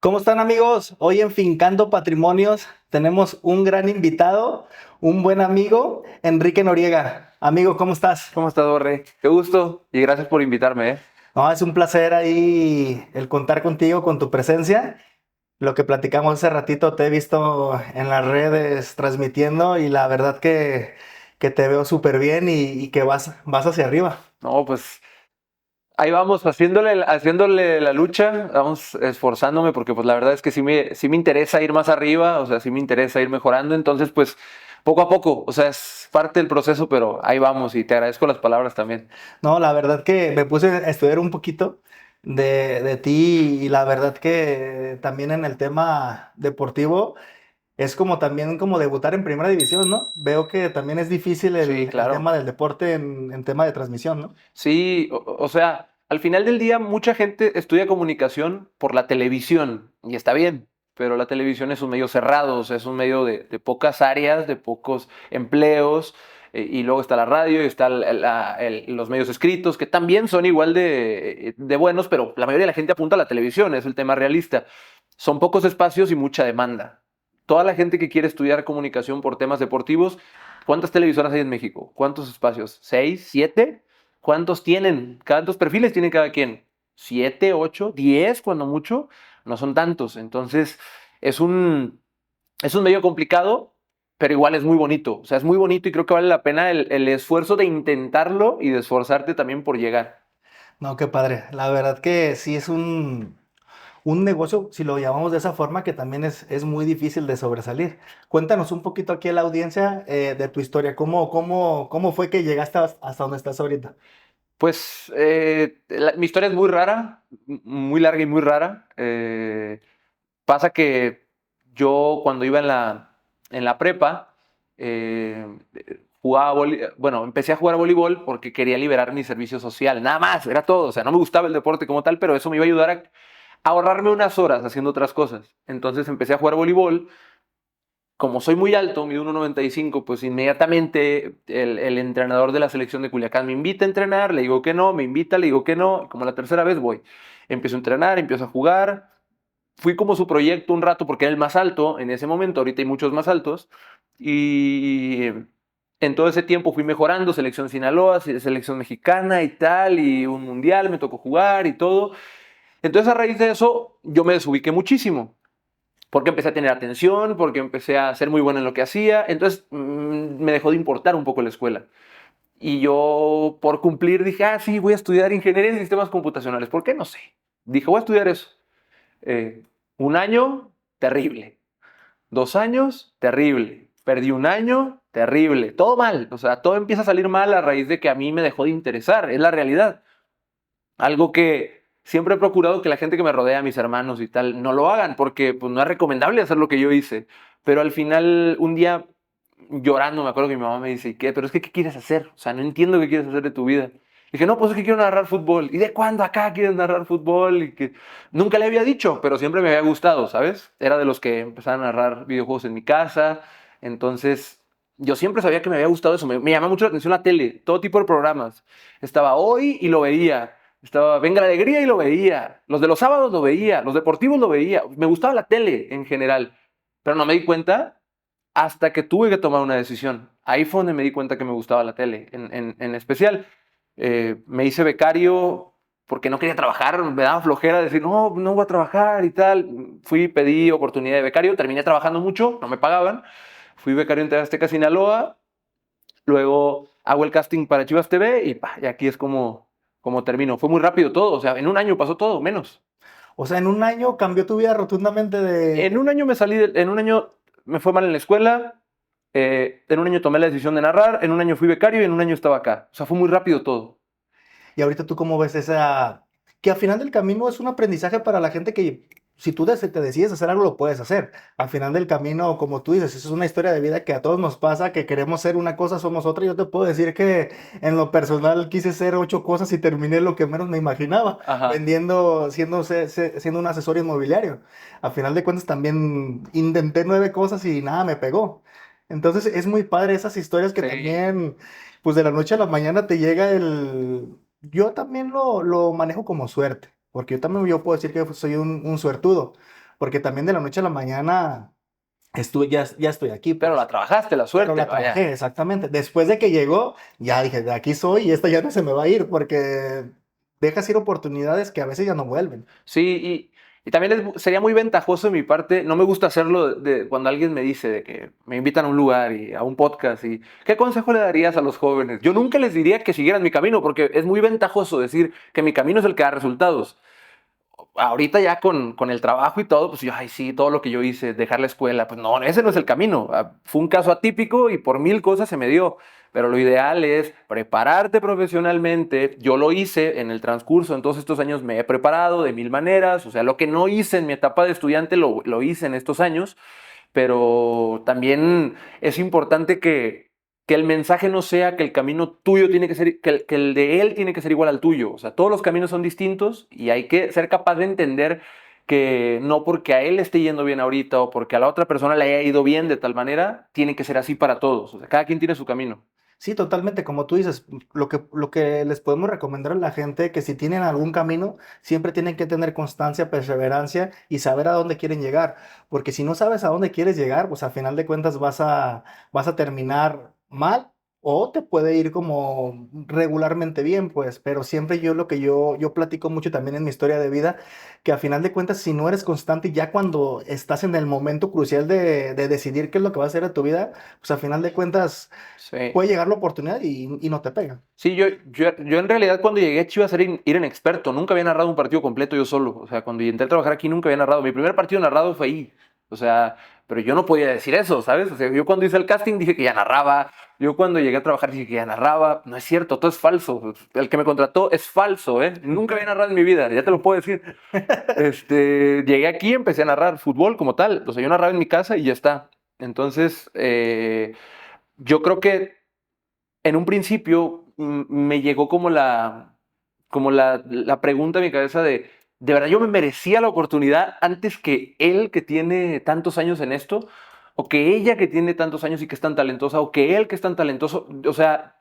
¿Cómo están amigos? Hoy en Fincando Patrimonios tenemos un gran invitado, un buen amigo, Enrique Noriega. Amigo, ¿cómo estás? ¿Cómo estás, Borre? Qué gusto y gracias por invitarme, ¿eh? No, es un placer ahí el contar contigo, con tu presencia. Lo que platicamos hace ratito te he visto en las redes transmitiendo y la verdad que te veo súper bien y que vas hacia arriba. No, pues ahí vamos haciéndole la lucha, vamos esforzándome porque pues la verdad es que sí me interesa ir más arriba, o sea, sí me interesa ir mejorando, entonces pues poco a poco, o sea, es parte del proceso, pero ahí vamos y te agradezco las palabras también. No, la verdad que me puse a estudiar un poquito de ti y la verdad que también en el tema deportivo es como también como debutar en primera división, ¿no? Veo que también es difícil Sí, el tema claro. del deporte en tema de transmisión, ¿no? Sí, o sea, al final del día mucha gente estudia comunicación por la televisión y está bien, pero la televisión es un medio cerrado, o sea, es un medio de pocas áreas, de pocos empleos, y luego está la radio y está los medios escritos, que también son igual de buenos, pero la mayoría de la gente apunta a la televisión, es el tema realista. Son pocos espacios y mucha demanda. Toda la gente que quiere estudiar comunicación por temas deportivos, ¿cuántas televisoras hay en México? ¿Cuántos espacios? ¿Seis? ¿Siete? ¿Cuántos tienen? ¿Cuántos perfiles tiene cada quien? ¿Siete, ocho, 10 cuando mucho? No son tantos. Entonces, es un, es un medio complicado, pero igual es muy bonito. O sea, es muy bonito y creo que vale la pena el esfuerzo de intentarlo y de esforzarte también por llegar. No, qué padre. La verdad que sí es un negocio, si lo llamamos de esa forma, que también es muy difícil de sobresalir. Cuéntanos un poquito aquí a la audiencia de tu historia. ¿Cómo fue que llegaste hasta donde estás ahorita? Pues mi historia es muy rara, muy larga y muy rara. Pasa que yo cuando iba en la prepa, eh, bueno, empecé a jugar voleibol porque quería liberar mi servicio social, nada más, era todo, o sea, no me gustaba el deporte como tal, pero eso me iba a ayudar a ahorrarme unas horas haciendo otras cosas. Entonces empecé a jugar voleibol, como soy muy alto, mido 1,95, pues inmediatamente el entrenador de la selección de Culiacán me invita a entrenar, le digo que no, me invita, le digo que no, y como la tercera vez voy. Empiezo a entrenar, empiezo a jugar, fui como su proyecto un rato porque era el más alto en ese momento, ahorita hay muchos más altos, y en todo ese tiempo fui mejorando, selección Sinaloa, selección mexicana y tal, y un mundial, me tocó jugar y todo. Entonces a raíz de eso yo me desubiqué muchísimo, porque empecé a tener atención, porque empecé a ser muy bueno en lo que hacía, entonces me dejó de importar un poco la escuela. Y yo por cumplir dije, sí, voy a estudiar ingeniería en sistemas computacionales, ¿por qué? No sé. Dije, voy a estudiar eso. Eh, un año, terrible. 2 años, terrible. Perdí un año, terrible. Todo mal. O sea, todo empieza a salir mal a raíz de que a mí me dejó de interesar. Es la realidad. Algo que siempre he procurado que la gente que me rodea, mis hermanos y tal, no lo hagan porque pues, no es recomendable hacer lo que yo hice. Pero al final, un día llorando, me acuerdo que mi mamá me dice, ¿qué? Pero es que, ¿qué quieres hacer? O sea, no entiendo qué quieres hacer de tu vida. Dije, no, pues es que quiero narrar fútbol. ¿Y de cuándo acá quieres narrar fútbol? Y que nunca le había dicho, pero siempre me había gustado, ¿sabes? Era de los que empezaban a narrar videojuegos en mi casa. Entonces, yo siempre sabía que me había gustado eso. Me llama mucho la atención la tele, todo tipo de programas. Estaba Hoy y lo veía. Estaba Venga la Alegría y lo veía. Los de los sábados lo veía. Los deportivos lo veía. Me gustaba la tele en general. Pero no me di cuenta hasta que tuve que tomar una decisión. Ahí fue donde me di cuenta que me gustaba la tele, en especial. Me hice becario porque no quería trabajar, me daba flojera decir, no, no voy a trabajar y tal. Fui, pedí oportunidad de becario, terminé trabajando mucho, no me pagaban. Fui becario en TV Azteca Sinaloa, luego hago el casting para Chivas TV y aquí es como termino. Fue muy rápido todo, o sea, en un año pasó todo, menos. O sea, en un año cambió tu vida rotundamente En de... un año en un año me fue mal en la escuela, en un año tomé la decisión de narrar, en un año fui becario y en un año estaba acá. O sea, fue muy rápido todo. Y ahorita tú cómo ves esa... Que al final del camino es un aprendizaje para la gente que si tú te decides hacer algo, lo puedes hacer. Al final del camino, como tú dices, es una historia de vida que a todos nos pasa, que queremos ser una cosa, somos otra. Yo te puedo decir que en lo personal quise ser 8 cosas y terminé lo que menos me imaginaba, Ajá. vendiendo, siendo un asesor inmobiliario. Al final de cuentas también intenté 9 cosas y nada me pegó. Entonces es muy padre esas historias que Sí. también, pues de la noche a la mañana te llega el yo también lo manejo como suerte, porque yo también yo puedo decir que soy un suertudo, porque también de la noche a la mañana ya estoy aquí, Pero la pues. trabajaste, la Pero suerte, la vaya. trabajé, exactamente. Después de que llegó, ya dije, de aquí soy y esta ya no se me va a ir porque dejas ir oportunidades que a veces ya no vuelven. Sí, y también sería muy ventajoso de mi parte, no me gusta hacerlo cuando alguien me dice de que me invitan a un lugar y a un podcast y ¿qué consejo le darías a los jóvenes? Yo nunca les diría que siguieran mi camino porque es muy ventajoso decir que mi camino es el que da resultados. Ahorita ya con el trabajo y todo, pues yo, ay, sí, todo lo que yo hice, dejar la escuela, pues no, ese no es el camino. Fue un caso atípico y por mil cosas se me dio. Pero lo ideal es prepararte profesionalmente. Yo lo hice en el transcurso, en todos estos años me he preparado de mil maneras. O sea, lo que no hice en mi etapa de estudiante lo hice en estos años. Pero también es importante que el mensaje no sea que el camino tuyo tiene que ser, que el de él tiene que ser igual al tuyo. O sea, todos los caminos son distintos y hay que ser capaz de entender que no porque a él le esté yendo bien ahorita o porque a la otra persona le haya ido bien de tal manera, tiene que ser así para todos. O sea, cada quien tiene su camino. Sí, totalmente, como tú dices, lo que les podemos recomendar a la gente que si tienen algún camino, siempre tienen que tener constancia, perseverancia y saber a dónde quieren llegar, porque si no sabes a dónde quieres llegar, pues al final de cuentas vas a terminar mal o te puede ir como regularmente bien, pues, pero siempre lo que yo platico mucho también en mi historia de vida, que al final de cuentas, si no eres constante, ya cuando estás en el momento crucial de decidir qué es lo que va a hacer de tu vida, pues al final de cuentas Sí. puede llegar la oportunidad y no te pega. Sí, yo en realidad cuando llegué a Chivas era ir en experto, nunca había narrado un partido completo yo solo, o sea, cuando entré a trabajar aquí nunca había narrado, mi primer partido narrado fue ahí, o sea, pero yo no podía decir eso, ¿sabes? O sea, yo cuando hice el casting dije que ya narraba, yo cuando llegué a trabajar dije que ya narraba, no es cierto, todo es falso, el que me contrató es falso, ¿eh? Nunca había narrado en mi vida, ya te lo puedo decir. Llegué aquí y empecé a narrar fútbol como tal, o sea, yo narraba en mi casa y ya está. Entonces, yo creo que en un principio me llegó como la pregunta a mi cabeza ¿de verdad yo me merecía la oportunidad antes que él que tiene tantos años en esto? ¿O que ella que tiene tantos años y que es tan talentosa? ¿O que él que es tan talentoso? O sea,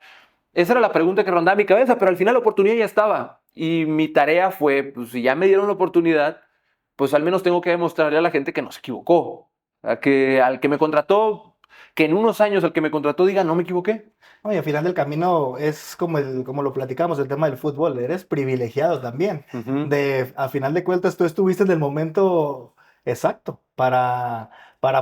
esa era la pregunta que rondaba mi cabeza, pero al final la oportunidad ya estaba. Y mi tarea fue, pues si ya me dieron la oportunidad, pues al menos tengo que demostrarle a la gente que no se equivocó. A que al que me contrató, que en unos años el que me contrató diga, no me equivoqué. No, y al final del camino es como lo platicamos, el tema del fútbol, eres privilegiado también. Ujú. Al final de cuentas, tú estuviste en el momento exacto para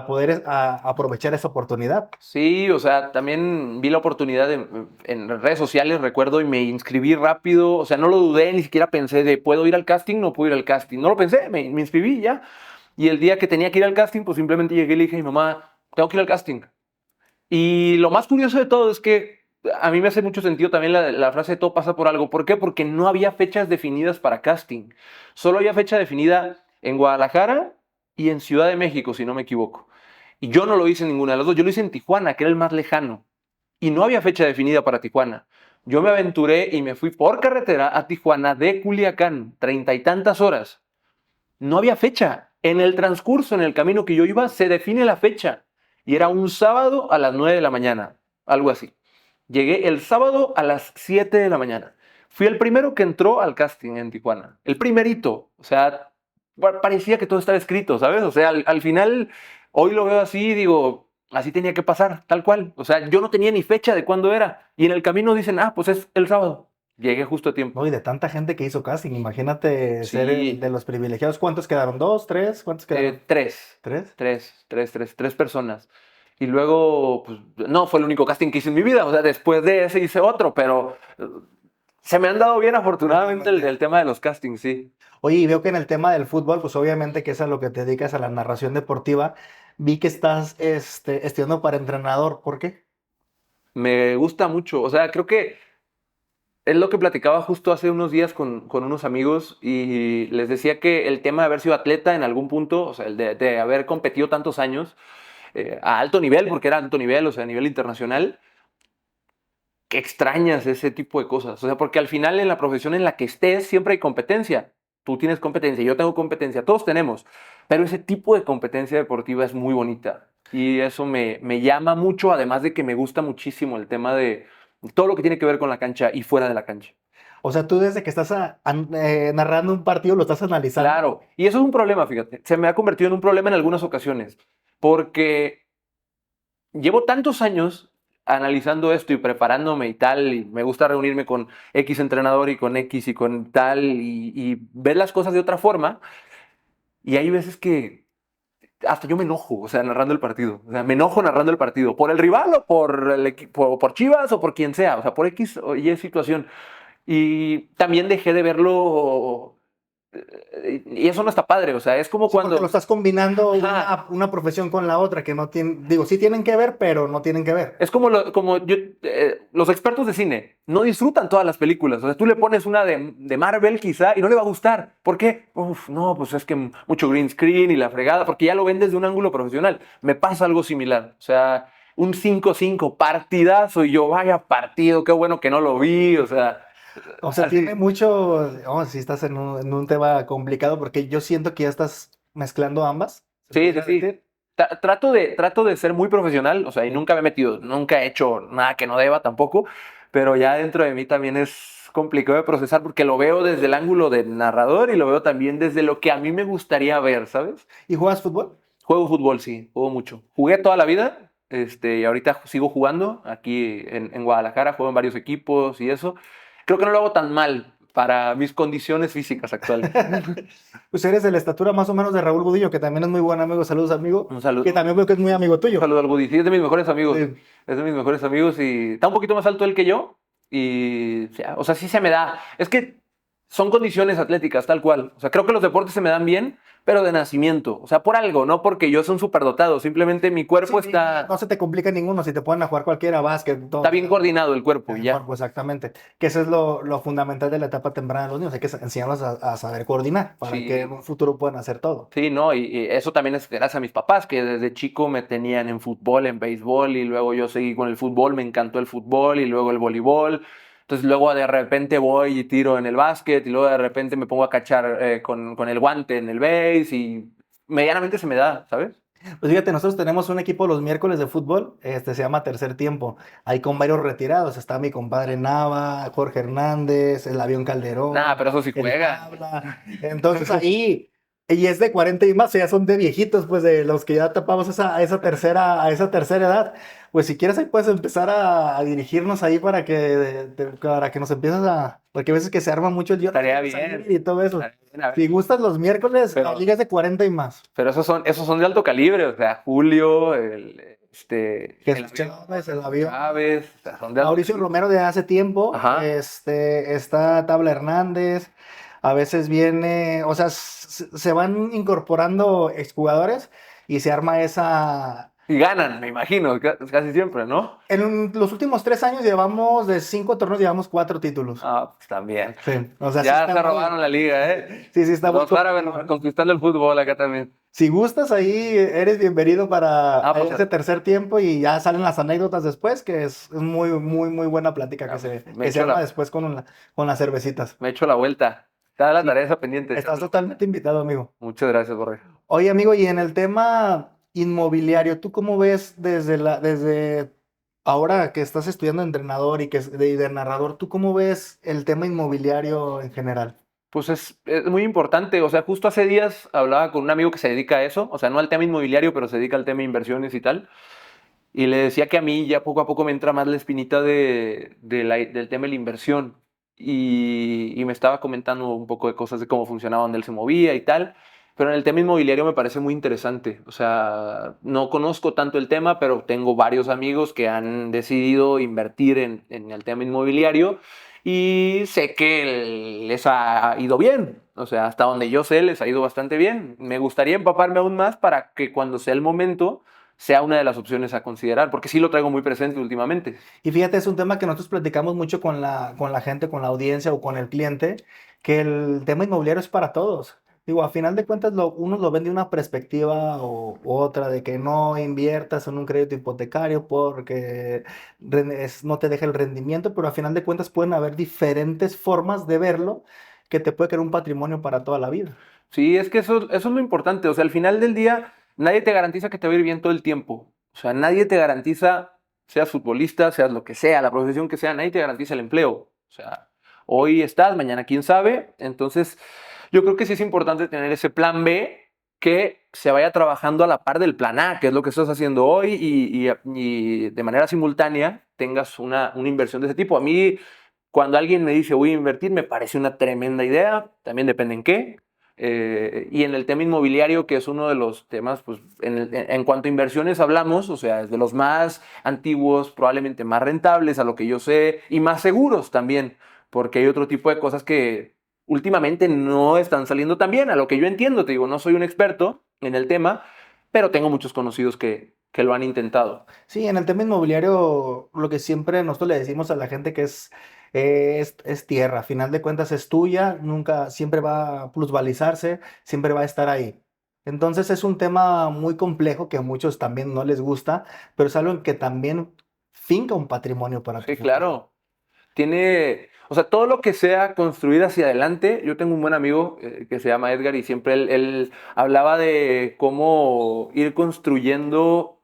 poder aprovechar esa oportunidad. Sí, o sea, también vi la oportunidad en redes sociales, recuerdo, y me inscribí rápido, o sea, no lo dudé, ni siquiera pensé de, ¿puedo ir al casting? No puedo ir al casting. No lo pensé, me inscribí y ya. Y el día que tenía que ir al casting, pues simplemente llegué y le dije a mi mamá, tengo que ir al casting. Y lo más curioso de todo es que a mí me hace mucho sentido también la frase todo pasa por algo. ¿Por qué? Porque no había fechas definidas para casting. Solo había fecha definida en Guadalajara y en Ciudad de México, si no me equivoco. Y yo no lo hice en ninguna de las dos. Yo lo hice en Tijuana, que era el más lejano. Y no había fecha definida para Tijuana. Yo me aventuré y me fui por carretera a Tijuana de Culiacán, 30 y tantas horas. No había fecha. En el transcurso, en el camino que yo iba, se define la fecha. Y era un sábado a las 9 de la mañana, algo así. Llegué el sábado a las 7 de la mañana. Fui el primero que entró al casting en Tijuana. El primerito. O sea, parecía que todo estaba escrito, ¿sabes? O sea, al final, hoy lo veo así y digo, así tenía que pasar, tal cual. O sea, yo no tenía ni fecha de cuándo era. Y en el camino dicen, pues es el sábado. Llegué justo a tiempo. ¿No? Y de tanta gente que hizo casting, imagínate ser el Sí, de los privilegiados. ¿Cuántos quedaron? ¿Dos? ¿Tres? ¿Cuántos quedaron? tres. ¿Tres? Tres personas. Y luego, pues, no fue el único casting que hice en mi vida. O sea, después de ese hice otro, pero se me han dado bien afortunadamente el tema de los castings, sí. Oye, y veo que en el tema del fútbol, pues obviamente que es a lo que te dedicas, a la narración deportiva. Vi que estás estudiando para entrenador. ¿Por qué? Me gusta mucho. O sea, creo que es lo que platicaba justo hace unos días con unos amigos y les decía que el tema de haber sido atleta en algún punto, o sea, el de haber competido tantos años a alto nivel, porque era alto nivel, o sea, a nivel internacional, que extrañas ese tipo de cosas. O sea, porque al final en la profesión en la que estés siempre hay competencia. Tú tienes competencia, yo tengo competencia, todos tenemos. Pero ese tipo de competencia deportiva es muy bonita. Y eso me llama mucho, además de que me gusta muchísimo el tema de todo lo que tiene que ver con la cancha y fuera de la cancha. O sea, tú desde que estás narrando un partido lo estás analizando. Claro, y eso es un problema, fíjate. Se me ha convertido en un problema en algunas ocasiones, porque llevo tantos años analizando esto y preparándome y tal, y me gusta reunirme con X entrenador y con X y con tal, y ver las cosas de otra forma, y hay veces que hasta yo me enojo, o sea, narrando el partido. O sea, me enojo narrando el partido, por el rival o por el equipo, por Chivas o por quien sea, o sea, por X o Y situación. Y también dejé de verlo, y eso no está padre, o sea, es como Sí, porque lo cuando... estás combinando Ajá. una profesión con la otra, que no tienen, digo, sí tienen que ver, pero no tienen que ver. Es como, los expertos de cine no disfrutan todas las películas. O sea, tú le pones una de Marvel quizá y no le va a gustar. ¿Por qué? Uf, no, pues es que mucho green screen y la fregada, porque ya lo ven desde un ángulo profesional. Me pasa algo similar. O sea, un 5-5 partidazo y yo, vaya partido, qué bueno que no lo vi. O sea, O sea, tiene así. mucho, oh, si estás en un tema complicado, porque yo siento que ya estás mezclando ambas, ¿se Sí, sí, podría sí. decir? Trato de ser muy profesional, o sea, y Sí. nunca me he metido, nunca he hecho nada que no deba tampoco, pero ya dentro de mí también es complicado de procesar porque lo veo desde el ángulo del narrador y lo veo también desde lo que a mí me gustaría ver, ¿sabes? ¿Y juegas fútbol? Juego fútbol, sí, juego mucho. Jugué toda la vida, y ahorita sigo jugando aquí en Guadalajara, juego en varios equipos y eso. Creo que no lo hago tan mal para mis condiciones físicas actuales. Pues eres de la estatura más o menos de Raúl Gudillo, que también es muy buen amigo. Saludos, amigo. Un Que saludo. también veo que es muy amigo Un tuyo. saludo al Goody. Sí, es de mis mejores amigos. Sí. Es de mis mejores amigos y está un poquito más alto él que yo. Y, o sea, sí se me da. Es que son condiciones atléticas, tal cual. O sea, creo que los deportes se me dan bien, pero de nacimiento. O sea, por algo, no porque yo soy un superdotado. Simplemente mi Sí, cuerpo no se te complica ninguno si te ponen a jugar cualquiera, básquet, está todo. bien coordinado el cuerpo y El ya. cuerpo, exactamente. Que eso es lo fundamental de la etapa temprana de los niños. Hay que enseñarlos a saber coordinar para que en Sí, un futuro puedan hacer todo. sí, no, y eso también es gracias a mis papás, que desde chico me tenían en fútbol, en béisbol, y luego yo seguí con el fútbol, me encantó el fútbol, y luego el voleibol. Entonces luego de repente voy y tiro en el básquet, y luego de repente me pongo a cachar con el guante en el béis, y medianamente se me da, ¿sabes? Pues fíjate, nosotros tenemos un equipo los miércoles de fútbol, se llama Tercer Tiempo. Ahí con varios retirados. Está mi compadre Nava, Jorge Hernández, el Avión Nada, Calderón, pero eso sí el juegan. Tabla. Entonces ahí, y es de 40 y más, ya son de viejitos, pues de los que ya tapamos a esa tercera edad. Pues si quieres ahí puedes empezar a dirigirnos ahí para que nos empieces porque a veces que se arma mucho el yo no Estaría quiero salir bien. y todo eso. Estaría bien, a ver. Si gustas los miércoles, la Pero, liga es de 40 y más. pero esos son de alto calibre, o sea, Julio, el Jesús avión, Chávez, el Jesús avión. Chávez, o sea, son de alto Mauricio calibre. Romero de hace tiempo, Ajá. está Tabla Hernández, a veces viene, o sea, se van incorporando exjugadores y se arma esa... Y ganan, me imagino, casi siempre, ¿no? En los últimos 3 años llevamos, de 5 torneos, llevamos 4 títulos. Ah, pues también. Sí, o sea, sí Ya está se muy, robaron la liga, ¿eh? sí, sí está muy Los árabes competido. conquistando el fútbol acá también. Si gustas, ahí eres bienvenido para Ah, pues, ese tercer tiempo y ya salen las anécdotas después, que es muy, muy, muy buena plática ah, pues, que se arma después con las cervecitas. me echo la vuelta. Está la Sí, tarea esa pendiente. estás totalmente invitado, amigo. Muchas gracias, Borre. Oye, amigo, y en el tema inmobiliario, ¿tú cómo ves desde ahora que estás estudiando de entrenador y de narrador, ¿tú cómo ves el tema inmobiliario en general? Pues es muy importante. O sea, justo hace días hablaba con un amigo que se dedica a eso. O sea, no al tema inmobiliario, pero se dedica al tema de inversiones y tal. Y le decía que a mí ya poco a poco me entra más la espinita del tema de la inversión. Y me estaba comentando un poco de cosas de cómo funcionaba, dónde él se movía y tal. Pero en el tema inmobiliario me parece muy interesante. O sea, no conozco tanto el tema, pero tengo varios amigos que han decidido invertir en el tema inmobiliario y sé que les ha ido bien. O sea, hasta donde yo sé, les ha ido bastante bien. Me gustaría empaparme aún más para que cuando sea el momento sea una de las opciones a considerar, porque sí lo traigo muy presente últimamente. Y fíjate, es un tema que nosotros platicamos mucho con la gente, con la audiencia o con el cliente, que el tema inmobiliario es para todos. Digo, a final de cuentas, uno lo ven de una perspectiva u otra, de que no inviertas en un crédito hipotecario porque no te deja el rendimiento, pero a final de cuentas pueden haber diferentes formas de verlo que te puede crear un patrimonio para toda la vida. Sí, es que eso es lo importante. O sea, al final del día, nadie te garantiza que te va a ir bien todo el tiempo. O sea, nadie te garantiza, seas futbolista, seas lo que sea, la profesión que sea, nadie te garantiza el empleo. O sea, Hoy estás, mañana quién sabe. Entonces, yo creo que sí es importante tener ese plan B que se vaya trabajando a la par del plan A, que es lo que estás haciendo hoy, y de manera simultánea tengas una inversión de ese tipo. A mí, cuando alguien me dice voy a invertir, me parece una tremenda idea, también depende en qué. Y en el tema inmobiliario, que es uno de los temas, pues en cuanto a inversiones hablamos, o sea, es de los más antiguos, probablemente más rentables, a lo que yo sé, y más seguros también, porque hay otro tipo de cosas que últimamente no están saliendo tan bien, a lo que yo entiendo, te digo, no soy un experto en el tema, pero tengo muchos conocidos que lo han intentado. Sí, en el tema inmobiliario, lo que siempre nosotros le decimos a la gente que es tierra, a final de cuentas es tuya, nunca, siempre va a plusvalizarse, siempre va a estar ahí. Entonces es un tema muy complejo que a muchos también no les gusta, pero es algo en que también finca un patrimonio para tu Sí, futuro. claro. O sea, todo lo que sea construir hacia adelante. Yo tengo un buen amigo que se llama Edgar y siempre él hablaba de cómo ir construyendo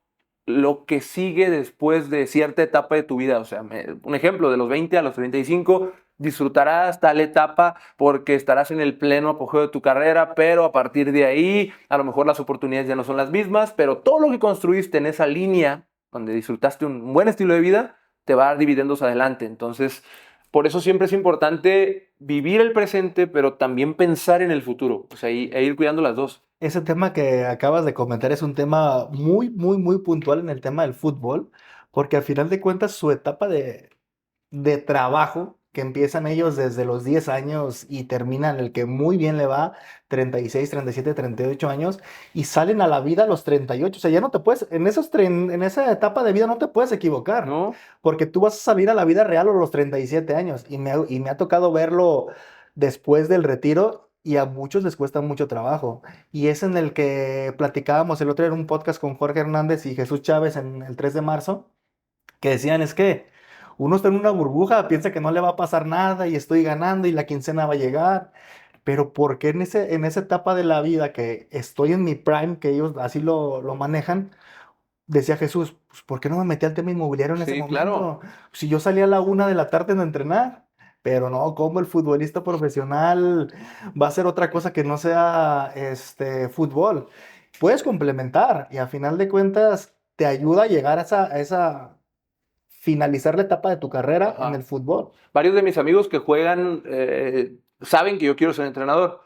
lo que sigue después de cierta etapa de tu vida. O sea, un ejemplo, de los 20 a los 35, disfrutarás tal etapa porque estarás en el pleno apogeo de tu carrera, pero a partir de ahí, a lo mejor las oportunidades ya no son las mismas, pero todo lo que construiste en esa línea donde disfrutaste un buen estilo de vida, te va a dar dividendos adelante. Entonces, por eso siempre es importante vivir el presente, pero también pensar en el futuro, o sea, e ir cuidando las dos. Ese tema que acabas de comentar es un tema muy, muy, muy puntual en el tema del fútbol, porque al final de cuentas su etapa de trabajo que empiezan ellos desde los 10 años y terminan el que muy bien le va, 36, 37, 38 años, y salen a la vida a los 38. O sea, ya no te puedes, en esa etapa de vida no te puedes equivocar, ¿No? porque tú vas a salir a la vida real a los 37 años, y me ha tocado verlo después del retiro. Y a muchos les cuesta mucho trabajo. Y es en el que platicábamos el otro día en un podcast con Jorge Hernández y Jesús Chávez en el 3 de marzo, que decían es que uno está en una burbuja, piensa que no le va a pasar nada y estoy ganando y la quincena va a llegar, pero ¿por qué en esa etapa de la vida que estoy en mi prime, que ellos así lo manejan? Decía Jesús, pues, ¿por qué no me metí al tema inmobiliario en ese Sí, claro. momento? Si yo salía a la 1 de la tarde a entrenar, pero no, como el futbolista profesional va a ser otra cosa que no sea fútbol. Puedes complementar y a final de cuentas te ayuda a llegar a esa finalizar la etapa de tu carrera en el Ajá. fútbol. Varios de mis amigos que juegan saben que yo quiero ser entrenador.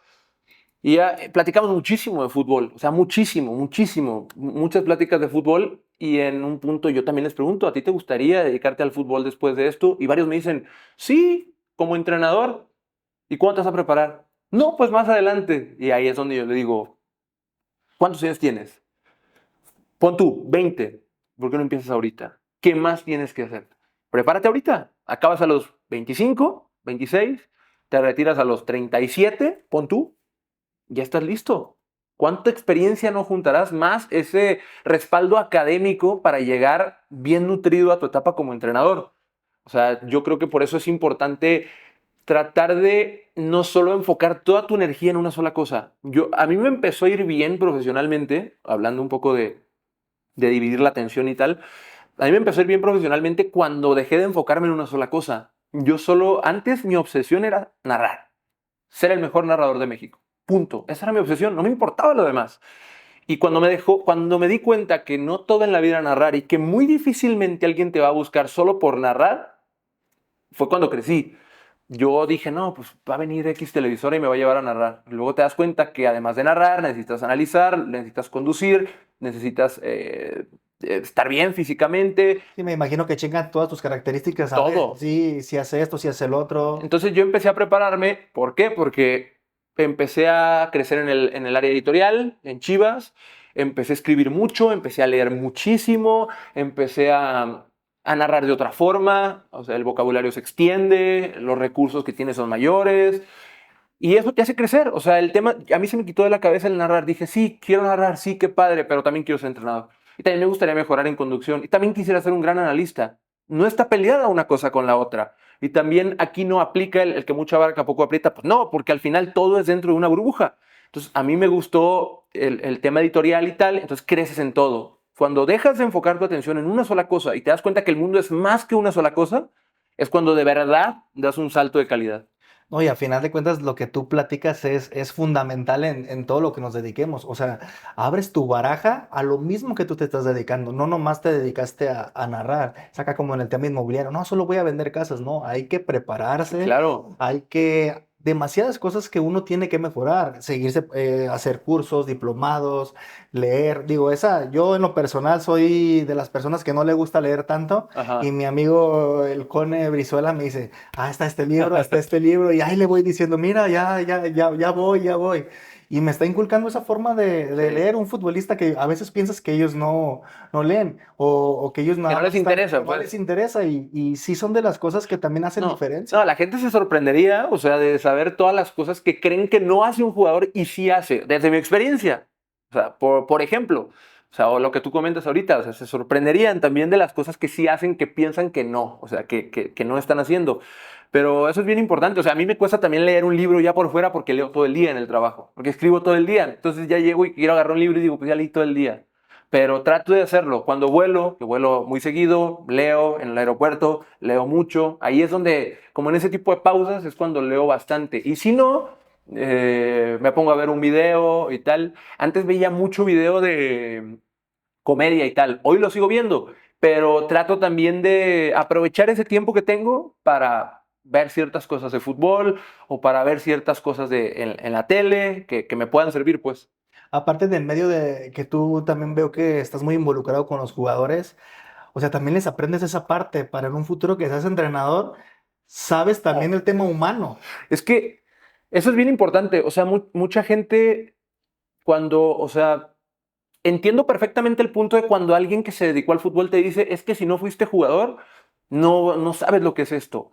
Y ya platicamos muchísimo de fútbol, o sea, muchísimo, muchísimo, muchas pláticas de fútbol. Y en un punto yo también les pregunto, ¿a ti te gustaría dedicarte al fútbol después de esto? Y varios me dicen, sí, como entrenador. ¿Y cuándo te vas a preparar? No, pues más adelante. Y ahí es donde yo le digo, ¿cuántos años tienes? Pon tú, 20. ¿Por qué no empiezas ahorita? ¿Qué más tienes que hacer? Prepárate ahorita. Acabas a los 25, 26, te retiras a los 37, pon tú, ya estás listo. ¿Cuánta experiencia no juntarás más ese respaldo académico para llegar bien nutrido a tu etapa como entrenador? O sea, yo creo que por eso es importante tratar de no solo enfocar toda tu energía en una sola cosa. A mí me empezó a ir bien profesionalmente, hablando un poco de dividir la atención y tal. A mí me empezó a ir bien profesionalmente cuando dejé de enfocarme en una sola cosa. Yo solo, antes mi obsesión era narrar, ser el mejor narrador de México. Punto. Esa era mi obsesión, no me importaba lo demás. Y cuando me di cuenta que no todo en la vida era narrar y que muy difícilmente alguien te va a buscar solo por narrar, fue cuando crecí. Yo dije, no, pues va a venir X televisora y me va a llevar a narrar. Luego te das cuenta que además de narrar, necesitas analizar, necesitas conducir, necesitas estar bien físicamente, Sí, me imagino que chingan todas tus características, a ver, todo. sí, si hace esto, si hace el otro. Entonces yo empecé a prepararme. ¿Por qué? Porque empecé a crecer en el área editorial, en Chivas, empecé a escribir mucho, empecé a leer muchísimo, empecé a narrar de otra forma, o sea, el vocabulario se extiende, los recursos que tienes son mayores, y eso te hace crecer. O sea, el tema, a mí se me quitó de la cabeza el narrar. Dije, sí, quiero narrar, sí, qué padre, pero también quiero ser entrenador. Y también me gustaría mejorar en conducción. Y también quisiera ser un gran analista. No está peleada una cosa con la otra. Y también aquí no aplica el que mucha barca poco aprieta. Pues no, porque al final todo es dentro de una burbuja. Entonces, a mí me gustó el tema editorial y tal, entonces creces en todo. Cuando dejas de enfocar tu atención en una sola cosa y te das cuenta que el mundo es más que una sola cosa, es cuando de verdad das un salto de calidad. No, y a final de cuentas lo que tú platicas es fundamental en todo lo que nos dediquemos. O sea, abres tu baraja a lo mismo que tú te estás dedicando. No nomás te dedicaste a narrar. Saca como en el tema inmobiliario. No, solo voy a vender casas. No, hay que Sí, prepararse. claro. Hay que... Demasiadas cosas que uno tiene que mejorar. Seguirse, hacer cursos, diplomados, leer. Digo, yo en lo personal soy de las personas que no le gusta leer tanto. Y Ajá. mi amigo el Cone Brizuela me dice, está este libro, y ahí le voy diciendo, mira, ya voy, ya voy. Y me está inculcando esa forma de Sí. leer un futbolista que a veces piensas que ellos no leen o que ellos Que nada no les más están, que interesa, no les pues. interesa y sí son de las cosas que también hacen No, no, diferencia. la gente se sorprendería, o sea, de saber todas las cosas que creen que no hace un jugador y sí hace, desde mi experiencia. O sea, por ejemplo, o sea, o lo que tú comentas ahorita, o sea, se sorprenderían también de las cosas que sí hacen que piensan que no, o sea, que no están haciendo. Pero eso es bien importante, o sea, a mí me cuesta también leer un libro ya por fuera porque leo todo el día en el trabajo, porque escribo todo el día. Entonces ya llego y quiero agarrar un libro y digo, pues ya leí todo el día, pero trato de hacerlo. Cuando vuelo, que vuelo muy seguido, leo en el aeropuerto, leo mucho. Ahí es donde, como en ese tipo de pausas, es cuando leo bastante. Y si no, me pongo a ver un video y tal. Antes veía mucho video de comedia y tal. Hoy lo sigo viendo, pero trato también de aprovechar ese tiempo que tengo para ver ciertas cosas de fútbol o para ver ciertas cosas en la tele que me puedan servir, pues. Aparte del medio de que tú también veo que estás muy involucrado con los jugadores, o sea, también les aprendes esa parte para en un futuro que seas entrenador, sabes también el tema humano. Es que eso es bien importante. O sea, mucha gente cuando, o sea, entiendo perfectamente el punto de cuando alguien que se dedicó al fútbol te dice, es que si no fuiste jugador, no sabes lo que es esto.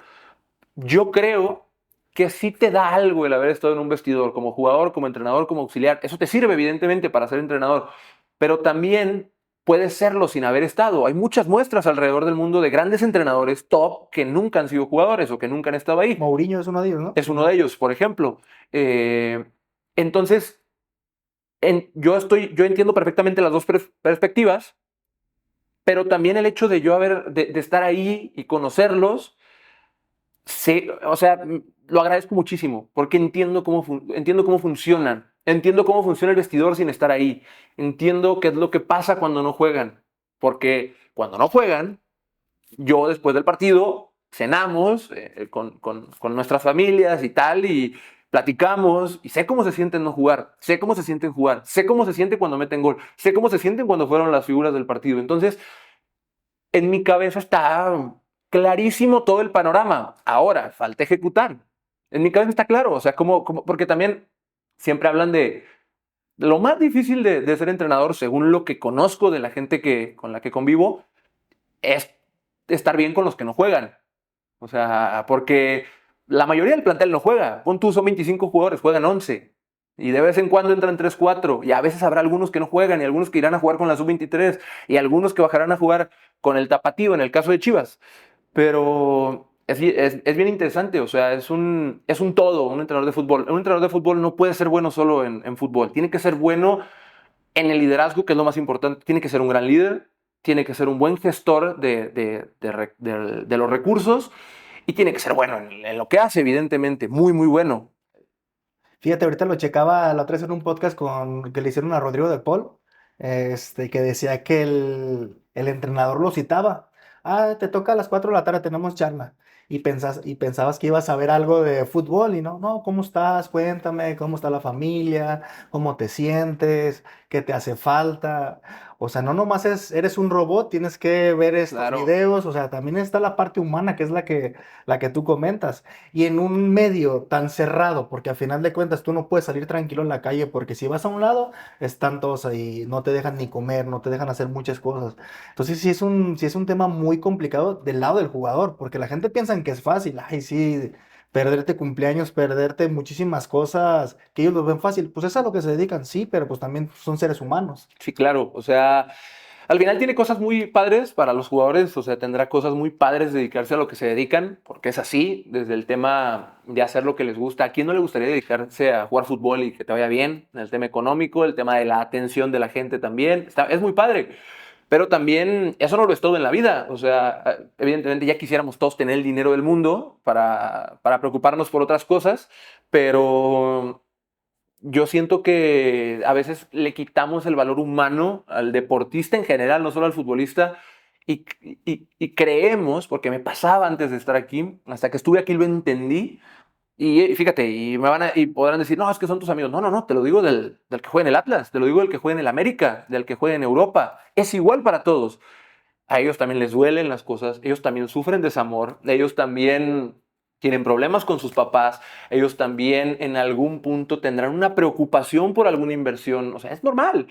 Yo creo que sí te da algo el haber estado en un vestidor como jugador, como entrenador, como auxiliar. Eso te sirve evidentemente para ser entrenador, pero también puedes serlo sin haber estado. Hay muchas muestras alrededor del mundo de grandes entrenadores top que nunca han sido jugadores o que nunca han estado ahí. Mourinho es uno de ellos, ¿no? Es uno de ellos, por ejemplo. Eh, entonces, yo entiendo perfectamente las dos perspectivas, pero también el hecho de yo de estar ahí y conocerlos, sí, o sea, lo agradezco muchísimo, porque entiendo cómo funcionan, entiendo cómo funciona el vestidor sin estar ahí, entiendo qué es lo que pasa cuando no juegan, porque cuando no juegan, yo después del partido cenamos con nuestras familias y tal, y platicamos, y sé cómo se sienten no jugar, sé cómo se sienten jugar, sé cómo se siente cuando meten gol, sé cómo se sienten cuando fueron las figuras del partido. Entonces, en mi cabeza está clarísimo todo el panorama. Ahora, falta ejecutar. En mi cabeza está claro, o sea, porque también siempre hablan de lo más difícil de ser entrenador, según lo que conozco de la gente con la que convivo, es estar bien con los que no juegan. O sea, porque la mayoría del plantel no juega. Pon tú, son 25 jugadores, juegan 11. Y de vez en cuando entran 3 4. Y a veces habrá algunos que no juegan y algunos que irán a jugar con la sub-23 y algunos que bajarán a jugar con el tapatío en el caso de Chivas. Pero es bien interesante, o sea, es un todo, un entrenador de fútbol. Un entrenador de fútbol no puede ser bueno solo en fútbol, tiene que ser bueno en el liderazgo, que es lo más importante, tiene que ser un gran líder, tiene que ser un buen gestor de los recursos y tiene que ser bueno en lo que hace, evidentemente, muy, muy bueno. Fíjate, ahorita lo checaba la otra vez en un podcast que le hicieron a Rodrigo de Paul, que decía que el entrenador lo citaba. Ah, te toca a las 4 de la tarde, tenemos charla. Y pensabas que ibas a ver algo de fútbol y no, ¿cómo estás? Cuéntame, ¿cómo está la familia? ¿Cómo te sientes? ¿Qué te hace falta? O sea, no nomás eres un robot, tienes que ver estos Claro. videos, o sea, también está la parte humana, que es la que tú comentas. Y en un medio tan cerrado, porque al final de cuentas tú no puedes salir tranquilo en la calle, porque si vas a un lado, están todos ahí, no te dejan ni comer, no te dejan hacer muchas cosas. Entonces sí es un tema muy complicado del lado del jugador, porque la gente piensa en que es fácil, ay, sí, perderte cumpleaños, perderte muchísimas cosas que ellos lo ven fácil, pues es a lo que se dedican, sí, pero pues también son seres humanos. Sí, claro. O sea, al final tiene cosas muy padres para los jugadores, o sea, tendrá cosas muy padres dedicarse a lo que se dedican, porque es así, desde el tema de hacer lo que les gusta. ¿A quién no le gustaría dedicarse a jugar fútbol y que te vaya bien? En el tema económico, el tema de la atención de la gente también. Es muy padre. Pero también eso no lo es todo en la vida. O sea, evidentemente ya quisiéramos todos tener el dinero del mundo para preocuparnos por otras cosas, pero yo siento que a veces le quitamos el valor humano al deportista en general, no solo al futbolista, y creemos, porque me pasaba antes de estar aquí, hasta que estuve aquí lo entendí, y fíjate, y podrán decir, no, es que son tus amigos. No, no, no, te lo digo del que juega en el Atlas, te lo digo del que juega en el América, del que juega en Europa. Es igual para todos. A ellos también les duelen las cosas, ellos también sufren desamor, ellos también tienen problemas con sus papás, ellos también en algún punto tendrán una preocupación por alguna inversión. O sea, es normal.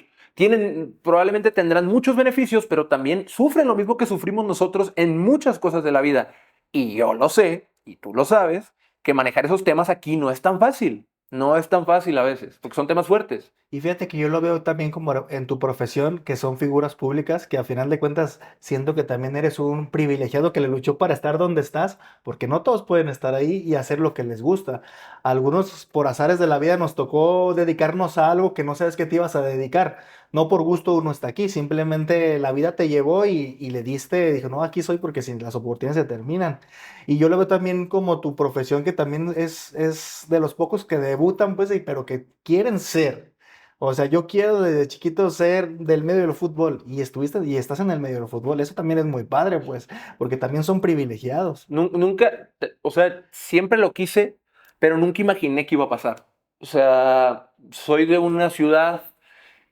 Probablemente tendrán muchos beneficios, pero también sufren lo mismo que sufrimos nosotros en muchas cosas de la vida. Y yo lo sé, y tú lo sabes, que manejar esos temas aquí no es tan fácil. No es tan fácil a veces, porque son temas fuertes. Y fíjate que yo lo veo también como en tu profesión, que son figuras públicas, que a final de cuentas siento que también eres un privilegiado que le luchó para estar donde estás, porque no todos pueden estar ahí y hacer lo que les gusta. Algunos por azares de la vida nos tocó dedicarnos a algo que no sabes qué te ibas a dedicar. No por gusto uno está aquí, simplemente la vida te llevó y le diste, dijo, no, aquí soy porque si las oportunidades se terminan. Y yo lo veo también como tu profesión, que también es de los pocos que debutan, pues, pero que quieren ser. O sea, yo quiero desde chiquito ser del medio del fútbol y estuviste y estás en el medio del fútbol. Eso también es muy padre, pues, porque también son privilegiados. Nunca, o sea, siempre lo quise, pero nunca imaginé que iba a pasar. O sea, soy de una ciudad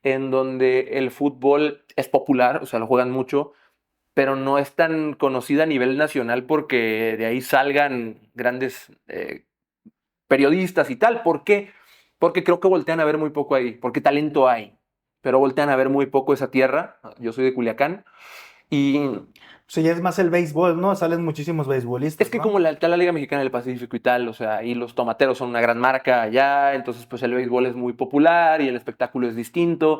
en donde el fútbol es popular, o sea, lo juegan mucho, pero no es tan conocida a nivel nacional porque de ahí salgan grandes periodistas y tal. ¿Por qué? Porque creo que voltean a ver muy poco ahí, porque talento hay, pero voltean a ver muy poco esa tierra. Yo soy de Culiacán y O sea, ya es más el béisbol, ¿no? Salen muchísimos es beisbolistas, que como ¿no? está la Liga Mexicana del Pacífico y tal, o sea, y los tomateros son una gran marca allá, entonces pues el béisbol es muy popular y el espectáculo es distinto.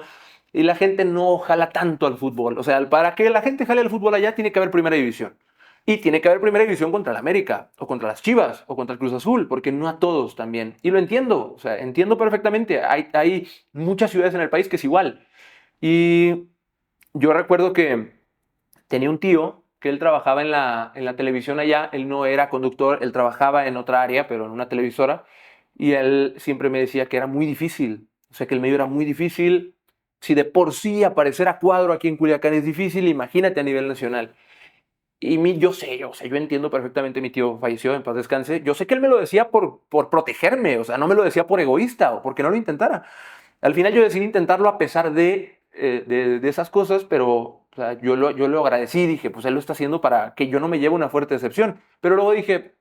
Y la gente no jala tanto al fútbol. O sea, para que la gente jale al fútbol allá tiene que haber primera división. Y tiene que haber primera división contra el América, o contra las Chivas, o contra el Cruz Azul, porque no a todos también. Y lo entiendo, o sea, entiendo perfectamente. Hay muchas ciudades en el país que es igual. Y yo recuerdo que tenía un tío que él trabajaba en la televisión allá, él no era conductor, él trabajaba en otra área, pero en una televisora, y él siempre me decía que era muy difícil, o sea, que el medio era muy difícil. Si de por sí aparecer a cuadro aquí en Culiacán es difícil, imagínate a nivel nacional. Y yo entiendo perfectamente, mi tío falleció, en paz descanse, yo sé que él me lo decía por protegerme, o sea, no me lo decía por egoísta o porque no lo intentara. Al final yo decidí intentarlo a pesar de esas cosas, pero o sea, yo lo agradecí, dije, pues él lo está haciendo para que yo no me lleve una fuerte decepción. Pero luego dije,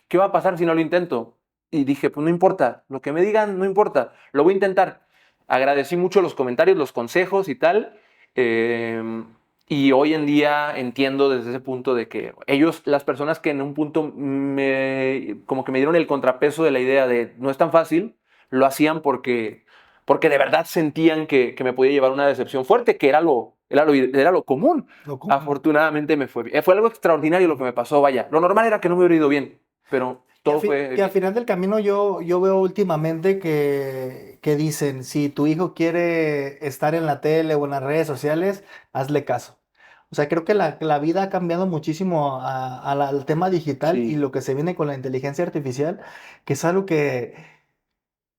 ¿qué va a pasar si no lo intento? Y dije, pues no importa, lo que me digan no importa, lo voy a intentar. Agradecí mucho los comentarios, los consejos y tal. eh, y hoy en día entiendo desde ese punto de que ellos, las personas que en un punto como que me dieron el contrapeso de la idea de no es tan fácil, lo hacían porque de verdad sentían que me podía llevar una decepción fuerte, que era lo común. Lo común. Afortunadamente me fue bien. Fue algo extraordinario lo que me pasó, vaya. Lo normal era que no me hubiera ido bien, pero todo fue Que al bien. final del camino yo veo últimamente que dicen, si tu hijo quiere estar en la tele o en las redes sociales, hazle caso. O sea, creo que la vida ha cambiado muchísimo al tema digital y Sí, lo que se viene con la inteligencia artificial, que es algo que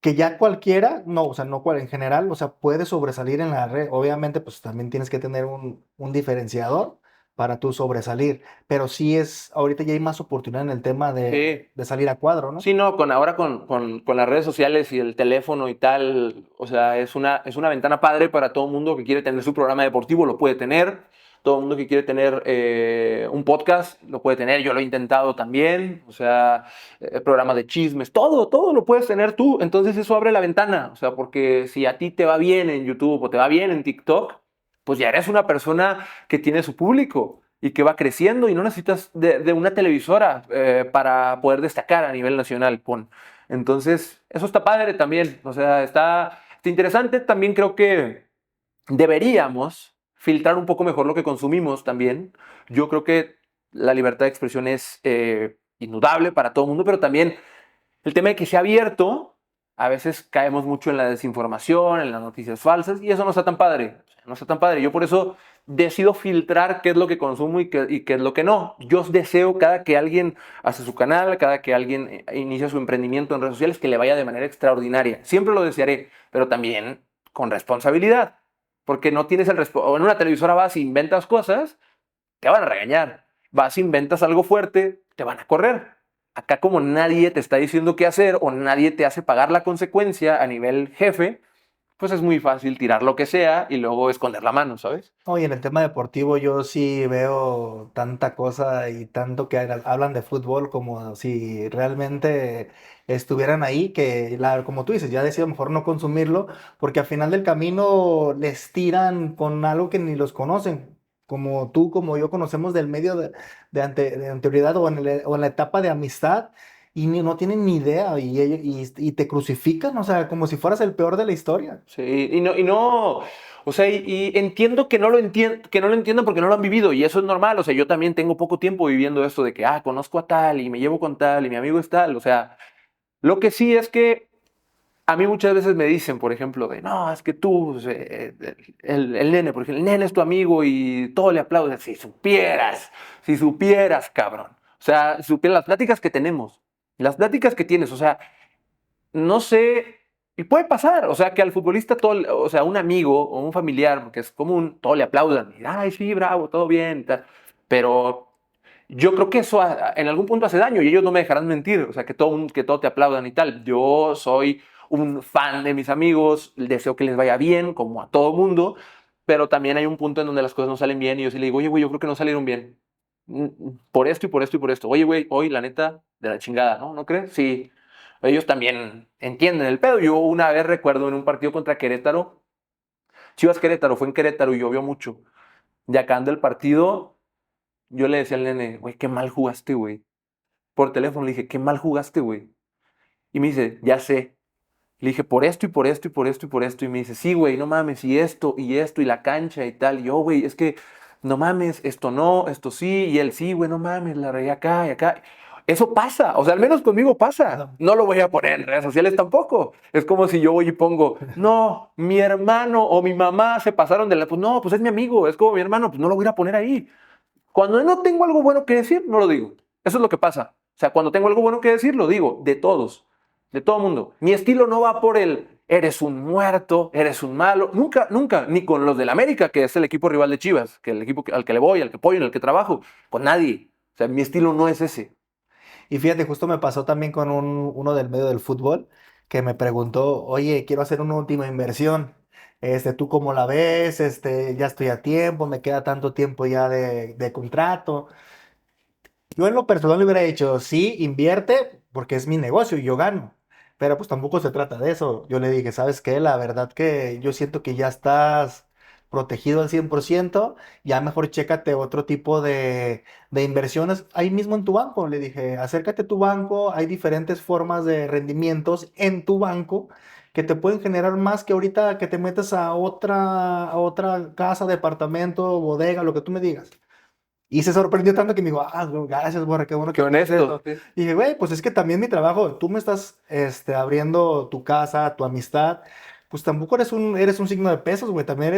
ya cualquiera, no, o sea, no en general, o sea, puede sobresalir en la red. Obviamente, pues también tienes que tener un diferenciador para tú sobresalir, pero sí es, ahorita ya hay más oportunidad en el tema sí. de salir a cuadro, ¿no? Sí, no, ahora con las redes sociales y el teléfono y tal, o sea, es una ventana padre para todo el mundo que quiere tener su programa deportivo, lo puede tener. Todo el mundo que quiere tener un podcast lo puede tener. Yo lo he intentado también. O sea, programas de chismes, todo lo puedes tener tú. Entonces eso abre la ventana. O sea, porque si a ti te va bien en YouTube o te va bien en TikTok, pues ya eres una persona que tiene su público y que va creciendo y no necesitas de una televisora para poder destacar a nivel nacional. Entonces, eso está padre también. O sea, está interesante. También creo que deberíamos filtrar un poco mejor lo que consumimos también. Yo creo que la libertad de expresión es indudable para todo el mundo, pero también el tema de que sea abierto, a veces caemos mucho en la desinformación, en las noticias falsas, y eso no está tan padre. O sea, no está tan padre. Yo por eso decido filtrar qué es lo que consumo y qué es lo que no. Yo deseo cada que alguien hace su canal, cada que alguien inicia su emprendimiento en redes sociales, que le vaya de manera extraordinaria. Siempre lo desearé, pero también con responsabilidad. Porque no tienes o en una televisora vas e inventas cosas, te van a regañar. Vas e inventas algo fuerte, te van a correr. Acá como nadie te está diciendo qué hacer o nadie te hace pagar la consecuencia a nivel jefe, pues es muy fácil tirar lo que sea y luego esconder la mano, ¿sabes? Oye, en el tema deportivo yo sí veo tanta cosa y tanto que hablan de fútbol como si realmente estuvieran ahí, que como tú dices, ya decido mejor no consumirlo, porque al final del camino les tiran con algo que ni los conocen, como tú, como yo conocemos del medio de anterioridad o en la etapa de amistad. Y no tienen ni idea y te crucifican, o sea, como si fueras el peor de la historia. Sí, y no, o sea, y entiendo que no lo entiendan porque no lo han vivido y eso es normal, o sea, yo también tengo poco tiempo viviendo esto de que, conozco a tal y me llevo con tal y mi amigo es tal, o sea, lo que sí es que a mí muchas veces me dicen, por ejemplo, de, no, es que tú, el nene, por ejemplo, el nene es tu amigo y todo le aplaudes, si supieras, cabrón, o sea, supieras las pláticas que tenemos, las pláticas que tienes, o sea, no sé, y puede pasar, o sea, que al futbolista, todo, o sea, un amigo o un familiar, porque es común, todo le aplaudan, y, ay, sí, bravo, todo bien, tal. Pero yo creo que eso en algún punto hace daño y ellos no me dejarán mentir, o sea, que todo te aplaudan y tal. Yo soy un fan de mis amigos, deseo que les vaya bien, como a todo mundo, pero también hay un punto en donde las cosas no salen bien y yo sí le digo, oye, güey, yo creo que no salieron bien. Por esto y por esto y por esto. Oye, güey, hoy la neta, de la chingada, ¿no? ¿No crees? Sí. Ellos también entienden el pedo. Yo una vez recuerdo en un partido contra Querétaro, Chivas Querétaro, fue en Querétaro y llovió mucho. Y acabando el partido, yo le decía al nene, güey, qué mal jugaste, güey. Por teléfono le dije, qué mal jugaste, güey. Y me dice, ya sé. Le dije, por esto y por esto y por esto y por esto. Y me dice, sí, güey, no mames, y esto, y la cancha y tal. Y yo, güey, es que no mames, esto no, esto sí. Y él, sí, güey, no mames, la regué acá y acá. Eso pasa, o sea, al menos conmigo pasa. Claro. No lo voy a poner en redes sociales tampoco. Es como si yo voy y pongo, no, mi hermano o mi mamá se pasaron de la. Pues no, pues es mi amigo, es como mi hermano, pues no lo voy a poner ahí. Cuando no tengo algo bueno que decir, no lo digo. Eso es lo que pasa. O sea, cuando tengo algo bueno que decir, lo digo. De todos. De todo mundo. Mi estilo no va por el eres un muerto, eres un malo. Nunca, nunca. Ni con los del América, que es el equipo rival de Chivas, que el equipo al que le voy, al que apoyo, en el que trabajo. Con nadie. O sea, mi estilo no es ese. Y fíjate, justo me pasó también con uno del medio del fútbol que me preguntó, oye, quiero hacer una última inversión. ¿Tú cómo la ves? Ya estoy a tiempo, me queda tanto tiempo ya de contrato. Yo en lo personal le hubiera dicho, sí, invierte porque es mi negocio y yo gano. Pero pues tampoco se trata de eso. Yo le dije, ¿sabes qué? La verdad que yo siento que ya estás protegido al 100%, ya mejor chécate otro tipo de inversiones ahí mismo en tu banco. Le dije, acércate a tu banco, hay diferentes formas de rendimientos en tu banco que te pueden generar más que ahorita que te metas a otra casa, departamento, bodega, lo que tú me digas. Y se sorprendió tanto que me dijo, güey, gracias, Borre, qué bueno Qué que me dices honesto. eso. Sí. Y dije, güey, pues es que también mi trabajo, tú me estás abriendo tu casa, tu amistad, pues tampoco eres un signo de pesos, güey, también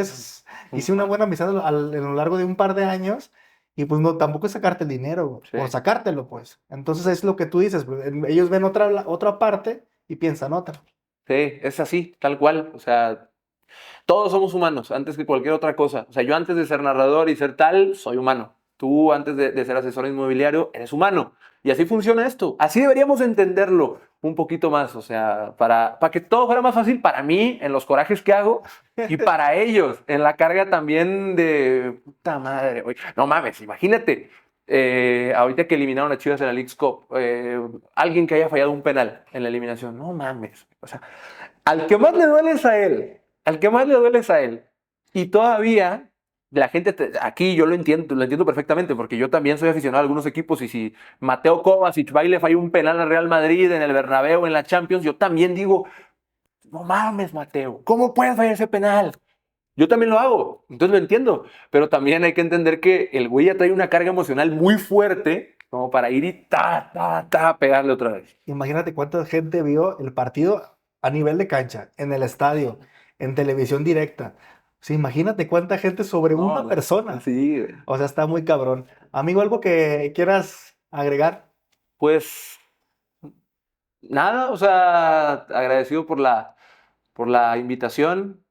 hice una buena amistad en lo largo de un par de años y pues no, tampoco es sacarte el dinero, güey, Sí. por sacártelo, pues. Entonces es lo que tú dices, pues, ellos ven otra parte y piensan otra. Sí, es así, tal cual. O sea, todos somos humanos antes que cualquier otra cosa. O sea, yo antes de ser narrador y ser tal, soy humano. Tú antes de ser asesor inmobiliario, eres humano. Y así funciona esto. Así deberíamos entenderlo un poquito más. O sea, para que todo fuera más fácil para mí en los corajes que hago y para ellos en la carga también de puta madre. Oye, no mames, imagínate. Ahorita que eliminaron a Chivas en la Leagues Cup, alguien que haya fallado un penal en la eliminación. No mames. O sea, al que más le duele es a él. Al que más le duele es a él. Y todavía la gente, aquí yo lo entiendo perfectamente, porque yo también soy aficionado a algunos equipos y si Mateo Kovacic va y le falla un penal al Real Madrid en el Bernabéu, en la Champions, yo también digo, no mames, Mateo, ¿cómo puedes fallar ese penal? Yo también lo hago, entonces lo entiendo, pero también hay que entender que el güey ya trae una carga emocional muy fuerte como para ir y pegarle otra vez. Imagínate cuánta gente vio el partido a nivel de cancha, en el estadio, en televisión directa. Sí, imagínate cuánta gente sobre una No, persona. sí, güey. O sea, está muy cabrón. Amigo, ¿algo que quieras agregar? Pues nada, o sea, agradecido por la invitación.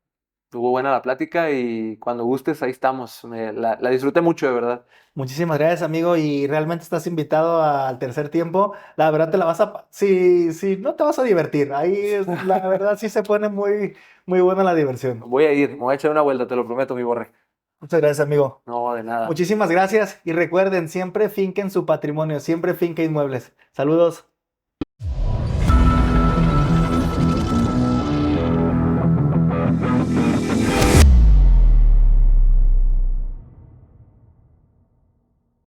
Estuvo buena la plática y cuando gustes, ahí estamos. La disfruté mucho, de verdad. Muchísimas gracias, amigo, y realmente estás invitado al tercer tiempo. La verdad te la vas a... Sí, sí, no te vas a divertir. Ahí, la verdad, sí se pone muy, muy buena la diversión. Voy a ir, me voy a echar una vuelta, te lo prometo, mi Borre. Muchas gracias, amigo. No, de nada. Muchísimas gracias y recuerden, siempre finquen su patrimonio, siempre finca inmuebles. Saludos.